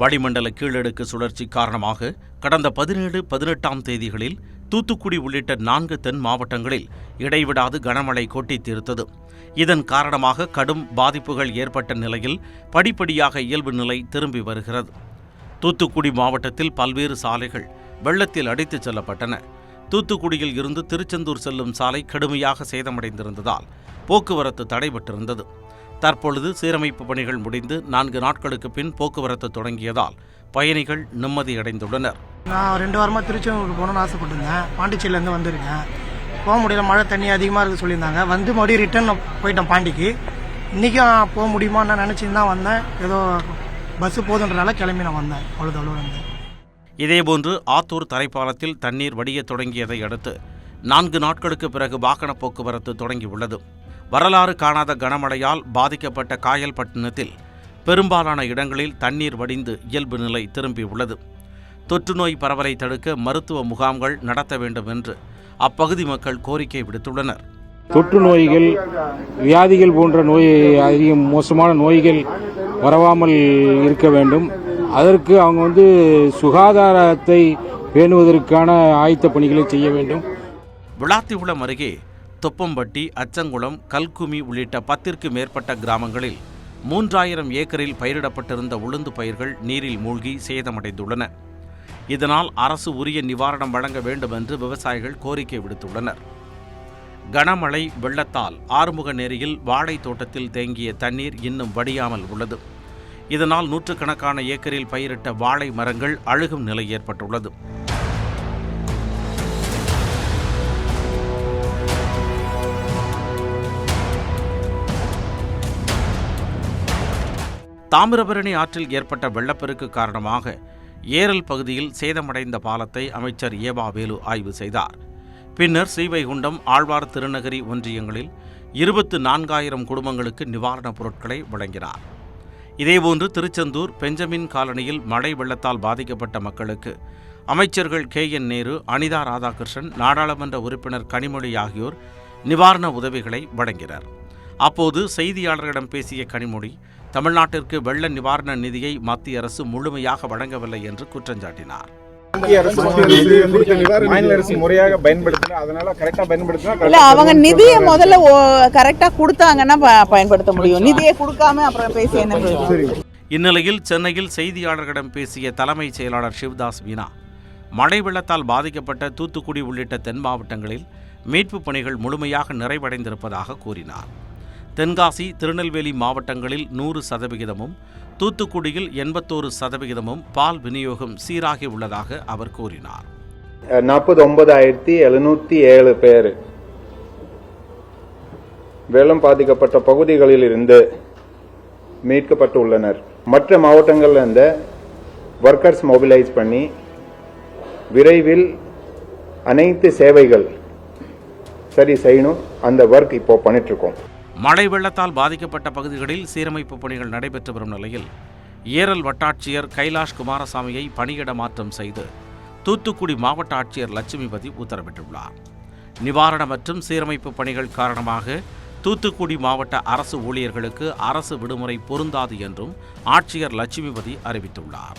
வளிமண்டல கீழடுக்கு சுழற்சி காரணமாக கடந்த 17, 18ஆம் தேதிகளில் தூத்துக்குடி உள்ளிட்ட 4 தென் மாவட்டங்களில் இடைவிடாது கனமழை கொட்டித் தீர்த்தது. இதன் காரணமாக கடும் பாதிப்புகள் ஏற்பட்ட நிலையில் படிப்படியாக இயல்பு நிலை திரும்பி வருகிறது. தூத்துக்குடி மாவட்டத்தில் பல்வேறு சாலைகள் வெள்ளத்தில் அடித்துச் செல்லப்பட்டன. தூத்துக்குடியில் இருந்து திருச்செந்தூர் செல்லும் சாலை கடுமையாக சேதமடைந்திருந்ததால் போக்குவரத்து தடைபட்டிருந்தது. தற்பொழுது சீரமைப்பு பணிகள் முடிந்து 4 நாட்களுக்கு பின் போக்குவரத்து தொடங்கியதால் பயணிகள் நிம்மதியடைந்துள்ளனர். நான் 2 வாரமாக திருச்செந்தூருக்கு போகணும்னு ஆசைப்பட்டிருந்தேன். பாண்டிச்சேரியிலேருந்து வந்திருக்கேன். போக முடியல, மழை தண்ணி அதிகமாக இருக்குது சொல்லியிருந்தாங்க. வந்து மறுபடியும் ரிட்டர்ன் போயிட்டேன் பாண்டிக்கு. இன்றைக்கும் போக முடியுமா நான் நினச்சின்னு தான் வந்தேன். ஏதோ பஸ்ஸு போதுன்றனால கிளம்பி நான் வந்தேன். அவ்வளோ வந்தேன். இதேபோன்று ஆத்தூர் தரைப்பாலத்தில் தண்ணீர் வடிய தொடங்கியதை அடுத்து 4 நாட்களுக்கு பிறகு வாகன போக்குவரத்து தொடங்கியுள்ளது. வரலாறு காணாத கனமழையால் பாதிக்கப்பட்ட காயல்பட்டினத்தில் பெரும்பாலான இடங்களில் தண்ணீர் வடிந்து இயல்பு நிலை திரும்பியுள்ளது. தொற்றுநோய் பரவலை தடுக்க மருத்துவ முகாம்கள் நடத்த வேண்டும் என்று அப்பகுதி மக்கள் கோரிக்கை விடுத்துள்ளனர். தொற்று நோய்கள், வியாதிகள் போன்ற அதிக மோசமான நோய்கள் வரவாமல் இருக்க வேண்டும். அதற்கு அவங்க சுகாதாரத்தை பேணுவதற்கான ஆயத்த பணிகளை செய்ய வேண்டும். விளாத்திகுளம் அருகே தொப்பம்பட்டி, அச்சங்குளம், கல்குமி உள்ளிட்ட 10ற்கு மேற்பட்ட கிராமங்களில் 3000 ஏக்கரில் பயிரிடப்பட்டிருந்த உளுந்து பயிர்கள் நீரில் மூழ்கி சேதமடைந்துள்ளன. இதனால் அரசு உரிய நிவாரணம் வழங்க வேண்டும் என்று விவசாயிகள் கோரிக்கை விடுத்துள்ளனர். கனமழை வெள்ளத்தால் ஆறுமுகநேரியில் வாழை தோட்டத்தில் தேங்கிய தண்ணீர் இன்னும் வடியாமல் உள்ளது. இதனால் நூற்றுக்கணக்கான ஏக்கரில் பயிரிட்ட வாழை மரங்கள் அழுகும் நிலை ஏற்பட்டுள்ளது. தாமிரபரணி ஆற்றில் ஏற்பட்ட வெள்ளப்பெருக்கு காரணமாக ஏரல் பகுதியில் சேதமடைந்த பாலத்தை அமைச்சர் ஏவா வேலு ஆய்வு செய்தார். பின்னர் ஸ்ரீவைகுண்டம், ஆழ்வார் திருநகரி ஒன்றியங்களில் 24,000 குடும்பங்களுக்கு நிவாரணப் பொருட்களை வழங்கினார். இதேபோன்று திருச்செந்தூர் பெஞ்சமின் காலனியில் மழை வெள்ளத்தால் பாதிக்கப்பட்ட மக்களுக்கு அமைச்சர்கள் KN நேரு, அனிதா ராதாகிருஷ்ணன், நாடாளுமன்ற உறுப்பினர் கனிமொழி ஆகியோர் நிவாரண உதவிகளை வழங்கினர். அப்போது செய்தியாளர்களிடம் பேசிய கனிமொழி, தமிழ்நாட்டிற்கு வெள்ள நிவாரண நிதியை மத்திய அரசு முழுமையாக வழங்கவில்லை என்று குற்றம் சாட்டினார். அவங்க நிதியை முதல்ல கரெக்டா கொடுத்தாங்கன்னா பயன்படுத்த முடியும். நிதியை கொடுக்காம அப்புறம் பேசி என்ன? இந்நிலையில் சென்னையில் செய்தியாளர்களிடம் பேசிய தலைமைச் செயலாளர் சிவ்தாஸ் மீனா, மழை வெள்ளத்தால் பாதிக்கப்பட்ட தூத்துக்குடி உள்ளிட்ட தென் மாவட்டங்களில் மீட்புப் பணிகள் முழுமையாக நிறைவடைந்திருப்பதாக கூறினார். தென்காசி, திருநெல்வேலி மாவட்டங்களில் 100%, தூத்துக்குடியில் 81% பால் விநியோகம் சீராகி உள்ளதாக அவர் கூறினார். 49,707 பேர் வெள்ளம் பாதிக்கப்பட்ட பகுதிகளில் இருந்து மீட்கப்பட்டுள்ளனர். மற்ற மாவட்டங்களில் இருந்த ஒர்க்கர்ஸ் மொபிலைஸ் பண்ணி விரைவில் அனைத்து சேவைகள் சரி செய்யணும். அந்த ஒர்க் இப்போ பண்ணிட்டு இருக்கோம். மழை வெள்ளத்தால் பாதிக்கப்பட்ட பகுதிகளில் சீரமைப்பு பணிகள் நடைபெற்று வரும் நிலையில் ஏரல் வட்டாட்சியர் கைலாஷ் குமாரசாமியை பணியிட மாற்றம் செய்து தூத்துக்குடி மாவட்ட ஆட்சியர் லட்சுமிபதி உத்தரவிட்டுள்ளார். நிவாரண மற்றும் சீரமைப்பு பணிகள் காரணமாக தூத்துக்குடி மாவட்ட அரசு ஊழியர்களுக்கு அரசு விடுமுறை பொருந்தாது என்றும் ஆட்சியர் லட்சுமிபதி அறிவித்துள்ளார்.